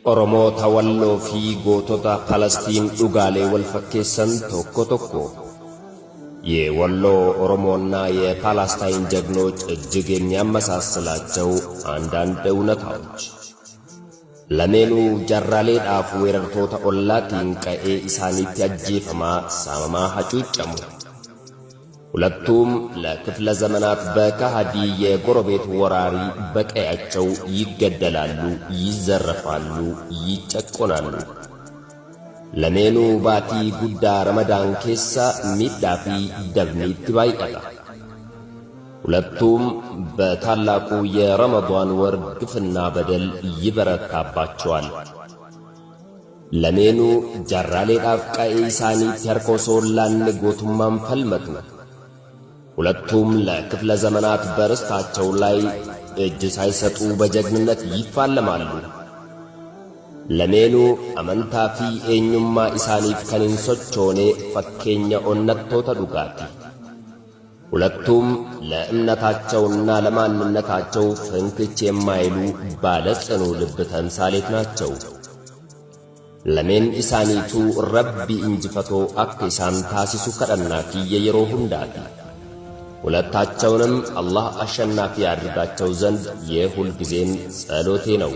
Oromoo tawalloo fi gootota Palestiin dhugaalee wal fakkeessan tokko tokko የወሎ ኦሮሞና የፓለስታይን ጀግኖች እጅግ የሚያመሳስላቸው አንዳንድ እውነታዎች ለሜኑ ጀራሌ ዳፍ ወረርቶታ ኦላቲን ቀኤ ኢሳኒት ያጂፈማ ሳማማ ሐጩጨሙ ሁለቱም ለክፍለ ዘመናት በካሃዲ የጎረቤት ወራሪ በቀያቸው ይገደላሉ፣ ይዘረፋሉ፣ ይጨቆናሉ። ለሜኑ ባቲ ጉዳ ረመዳን ኬሳ ሚዳፊ ደብኒት ባይቀጣ ሁለቱም በታላቁ የረመዳን ወር ግፍና በደል ይበረታባቸዋል። ለሜኑ ጀራሌ ዳፍቃ ኢሳኒ ተርኮሶላን ጎቱማን ፈልመቱ ሁለቱም ለክፍለ ዘመናት በርስታቸው ላይ እጅ ሳይሰጡ በጀግንነት ይፋለማሉ። ለሜኑ አመንታፊ ኤኙማ ኢሳኒፍ ከኒንሶቾኔ ፈኬኛ ኦነቶታ ዱጋቲ ሁለቱም ለእምነታቸውና ለማንነታቸው ፍንክች የማይሉ ባለጽኑ ልብ ተምሳሌት ናቸው። ለሜን ኢሳኒቱ ረቢ እንጅፈቶ አክ ኢሳን ታሲሱ ከደናኪ የየሮ ሁንዳቲ ሁለታቸውንም አላህ አሸናፊ ያድርጋቸው ዘንድ የሁል ጊዜም ጸሎቴ ነው።